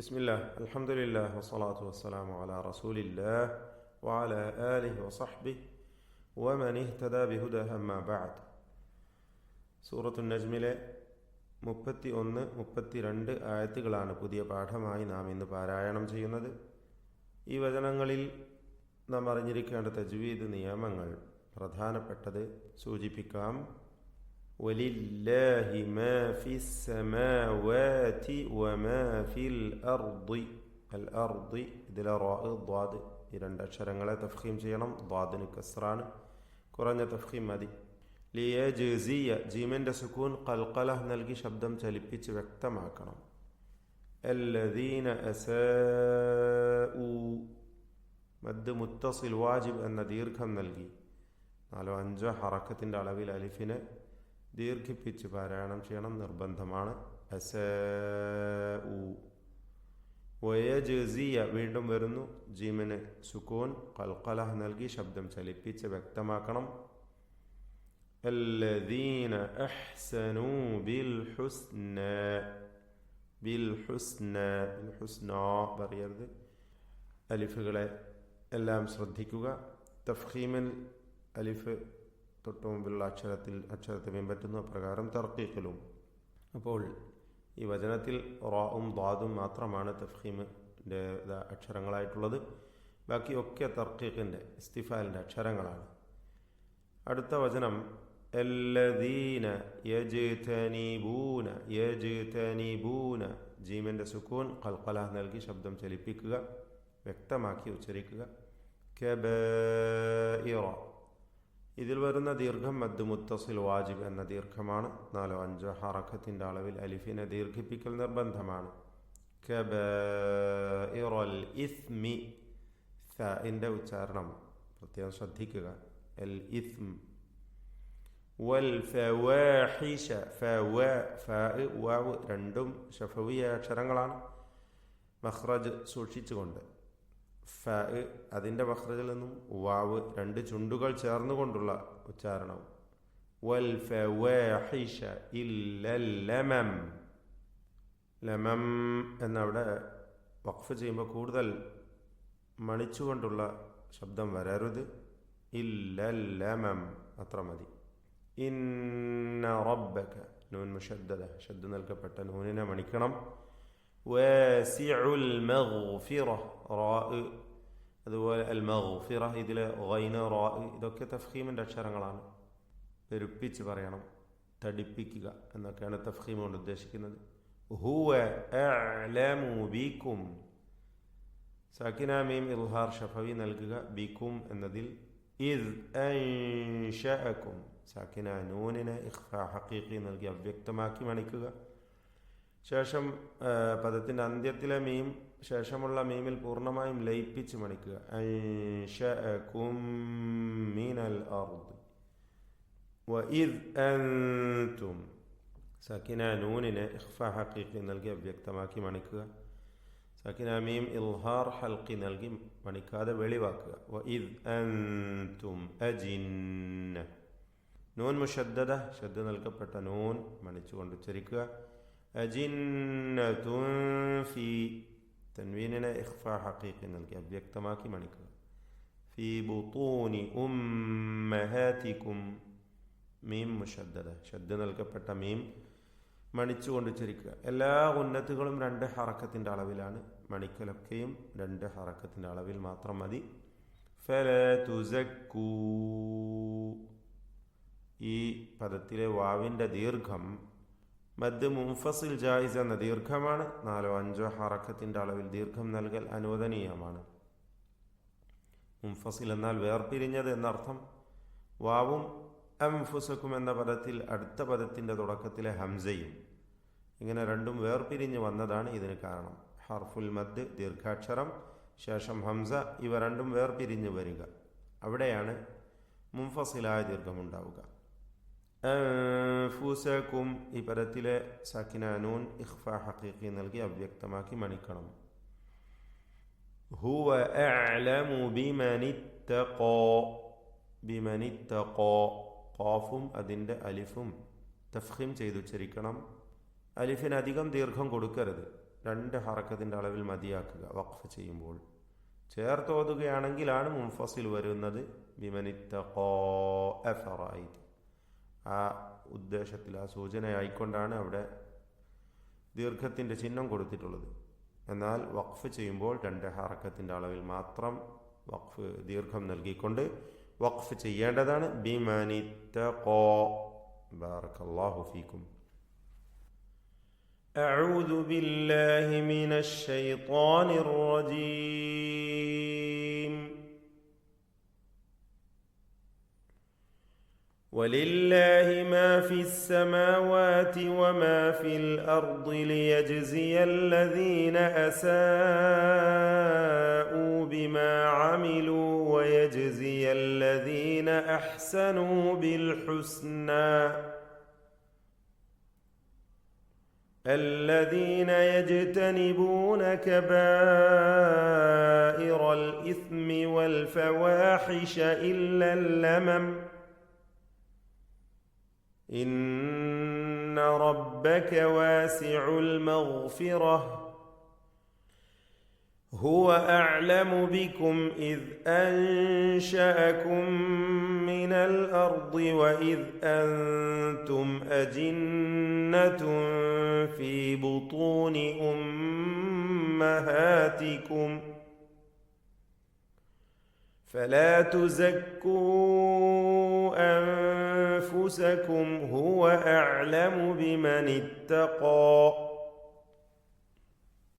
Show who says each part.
Speaker 1: ബിസ്മില്ലാ അൽഹംദുലില്ലാ വസ്സലാത്തു വസ്സലാമു അലാ റസൂലില്ലാ വഅലാ ആലിഹി വസഹ്ബിഹി വമൻ ഇഹ്തദാ ബിഹുദാഹു അമ്മാ ബഅദ്. സൂറത്തുൻ നജ്മിലെ 31, 32 ആയത്തുകളാണ് പുതിയ പാഠമായി നാം ഇന്ന് പാരായണം ചെയ്യുന്നത്. ഈ വചനങ്ങളിൽ നാം അറിഞ്ഞിരിക്കേണ്ട തജ്വീദ് നിയമങ്ങൾ പ്രധാനപ്പെട്ടത് സൂചിപ്പിക്കാം. വലില്ലാഹി മാ ഫിസ് സമാവാതി വമാ ഫിൽ അർദി. അൽ അർദി ഇതിലെ റാ ദ്വാദ് ഈ രണ്ടക്ഷരങ്ങളെ തഫ്ഖീം ചെയ്യണം. ദ്വാദിന് കസ്റാണ്, കുറഞ്ഞ തഫ്ഖീം മതി. ലിയജ്സിയ ജീമിൻ്റെ സുക്കൂൻ ഖൽഖല നൽകി ശബ്ദം ചലിപ്പിച്ച് വ്യക്തമാക്കണം. അല്ലദീന അസാഉ മദ് മുത്തസിൽ വാജിബ് എന്ന ദീർഘം നൽകി 4-5 ഹറക്കത്തിൻ്റെ അളവിൽ അലിഫിനെ ദീർഘിപ്പിച്ച് പാരായണം ചെയ്യണം, നിർബന്ധമാണ്. അസാഉ. വയജ്സിയ വീണ്ടും വരുന്നു, ജീമിന് സുക്കൂൻ ഖൽഖല നൽകി ശബ്ദം ചലിപ്പിച്ച് വ്യക്തമാക്കണം. الذين أحسنوا بالحسنى بالحسنى പറയരുത്. അലിഫുകളെ എല്ലാം ശ്രദ്ധിക്കുക. തഫ്ഖീമിൽ അലിഫ് തൊട്ട് മുമ്പിലുള്ള അക്ഷരത്തെ പിൻപറ്റുന്ന പ്രകാരം തർക്കീഖിലും. അപ്പോൾ ഈ വചനത്തിൽ റാഉം ദ്വാദും മാത്രമാണ് തഫ്ഖീമിൻ്റെ അക്ഷരങ്ങളായിട്ടുള്ളത്. ബാക്കിയൊക്കെ തർക്കീഖിൻ്റെ ഇസ്തിഫാലിൻ്റെ അക്ഷരങ്ങളാണ്. അടുത്ത വചനം അല്ലദീന യജ്തനിബൂന ജീമിൻ്റെ സുക്കൂൻ ഖൽഖല നൽകി ശബ്ദം ചലിപ്പിക്കുക, വ്യക്തമാക്കി ഉച്ചരിക്കുക. കബായിറ ഇതിൽ വരുന്ന ദീർഘം മദ് മുത്തസിൽ വാജിബ് എന്ന ദീർഘമാണ്. 4-5 ഹറക്കത്തിൻ്റെ അളവിൽ അലിഫിനെ ദീർഘിപ്പിക്കൽ നിർബന്ധമാണ്. കബായിറൽ ഇസ്മി ൻ്റെ ഉച്ചാരണം പ്രത്യേകം ശ്രദ്ധിക്കുക. അൽ ഇസ്ം വൽ ഫവാഹിഷ വാവ് രണ്ടും ശഫവിയ അക്ഷരങ്ങളാണ്. മഖ്റജ് സൂക്ഷിച്ചുകൊണ്ട് അതിൻ്റെ മഖ്റജിൽ നിന്നും വാവ് 2 ചുണ്ടുകൾ ചേർന്നുകൊണ്ടുള്ള ഉച്ചാരണവും. വൽ ഫവാഹിഷ ഇല്ലൽ ലമം. ലമം എന്നവിടെ വഖഫ് ചെയ്യുമ്പോൾ കൂടുതൽ മണിച്ചുകൊണ്ടുള്ള ശബ്ദം വരരുത്. ഇല്ലൽ ലമം അത്ര മതി. ഇന്ന റബ്ബക നൂൻ മുഷദ്ദദ ഷദ്ദ നൽകപ്പെട്ട നൂനിനെ മണിക്കണം. വാസിഉൽ മഗ്ഫിറ റാ അതുപോലെ അൽ മഗ്ഫിറ ഇതിലെ ഗൈന റാ ഇതൊക്കെ തഫ്ഖീമിൻ്റെ അക്ഷരങ്ങളാണ്. പെരുപ്പിച്ച് പറയണം, തടിപ്പിക്കുക എന്നൊക്കെയാണ് തഫ്ഖീം കൊണ്ട് ഉദ്ദേശിക്കുന്നത്. ഹുവ അഅലമു ബിക്കും സാക്കിന മീം ഇൽഹാർ ഷഫവി നൽകുക. ബിക്കും എന്നതിൽ ഇദ് അൻശഅകും സാക്കിന നൂനിനെ ഇഖ്ഫാ ഹഖീഖി നൽകി അവ്യക്തമാക്കി മണിക്കുക. ശേഷം പദത്തിൻ്റെ അന്ത്യത്തിലെ മീം ശേഷമുള്ള മീമിൽ പൂർണ്ണമായും ലയിപ്പിച്ച് മണിക്കുക. അൻശഅകും മിനൽ അർദ് വഇദ് അൻതും സാക്കിന നൂനിനെ ഇഖ്ഫാ ഹഖീഖി നൽകി അവ്യക്തമാക്കി മണിക്കുക. സാക്കിന മീം ഇൽഹാർ ഹൽക്കി നൽകി മണിക്കാതെ വെളിവാക്കുക. വഇദ് അൻതും അജിന്ന നൂൻ മുഷദ്ദദ ഷദ്ദ നൽകപ്പെട്ട നൂൻ മണിച്ചുകൊണ്ട് ഉച്ചരിക്കുക. അജിന്നതുൻ ഫീ തൻവീനിനെ ഇഖ്ഫാ ഹഖീഖി നൽകി അവ്യക്തമാക്കി മണിക്കുക. ഫീ ബുതൂനി ഉമ്മഹാതികും മീം മുഷദ്ദദ ഷദ്ദ നൽകപ്പെട്ട മീം മണിച്ചുകൊണ്ട് ഉച്ചരിക്കുക. എല്ലാ ഉന്നത്തുകളും 2 ഹറക്കത്തിൻ്റെ അളവിലാണ്. മണിക്കലൊക്കെയും 2 ഹറക്കത്തിൻ്റെ അളവിൽ മാത്രം മതി. ഫലാ തുസക്കൂ ഈ പദത്തിലെ വാവിൻ്റെ ദീർഘം മദ് മുൻഫസിൽ ജായിസ് എന്ന ദീർഘമാണ്. 4-5 ഹറക്കത്തിൻ്റെ അളവിൽ ദീർഘം നൽകൽ അനുവദനീയമാണ്. മുൻഫസിൽ എന്നാൽ വേർപിരിഞ്ഞത് എന്നർത്ഥം. വാവും അംഫുസക്കും എന്ന പദത്തിൽ അടുത്ത പദത്തിൻ്റെ തുടക്കത്തിലെ ഹംസയും ഇങ്ങനെ രണ്ടും വേർപിരിഞ്ഞ് വന്നതാണ് ഇതിന് കാരണം. ഹർഫുൽ മദ് ദീർഘാക്ഷരം ശേഷം ഹംസ ഇവ രണ്ടും വേർപിരിഞ്ഞ് വരിക, അവിടെയാണ് മുൻഫസിലായ ദീർഘമുണ്ടാവുക. അൻഫുസക്കും ഈ പദത്തിലെ സാക്കിന നൂൻ ഇഖ്ഫാ ഹഖീഖി നൽകി അവ്യക്തമാക്കി മണിക്കണം. ഹുവ അഅലമു ബിമനിത്തഖാ ഖാഫും അതിൻ്റെ അലിഫും തഫ്ഖീം ചെയ്തുച്ചരിക്കണം. അലിഫിന് അധികം ദീർഘം കൊടുക്കരുത്. 2 ഹറക്കത്തിൻ്റെ അളവിൽ മതിയാക്കുക വഖഫ് ചെയ്യുമ്പോൾ. ചേർത്തോതുകയാണെങ്കിലാണ് മുൻഫസിൽ വരുന്നത്. ബിമനിത്തഖാ അഫറഅയ്ത, ആ ഉദ്ദേശത്തിൽ, ആ സൂചനയായിക്കൊണ്ടാണ് അവിടെ ദീർഘത്തിൻ്റെ ചിഹ്നം കൊടുത്തിട്ടുള്ളത്. എന്നാൽ വഖഫ് ചെയ്യുമ്പോൾ 2 ഹറക്കത്തിൻ്റെ അളവിൽ മാത്രം വഖഫ് ദീർഘം നൽകിക്കൊണ്ട് വഖഫ് ചെയ്യേണ്ടതാണ്. ബിമനിത്തഖാ. ബാറകല്ലാഹു ഫീക്കും. അഊദു ബില്ലാഹി മിനശ് ശൈത്വാനിർ റജീം. ولله ما في السماوات وما في الأرض ليجزي الذين أساءوا بما عملوا ويجزي الذين أحسنوا بالحسنى الذين يجتنبون كبائر الإثم والفواحش إلا اللمم إن ربك واسع المغفرة هو أعلم بكم إذ أنشأكم من الأرض وإذ أنتم أجنة في بطون أمهاتكم فلا تزكوا أنفسكم هو أعلم بمن اتقى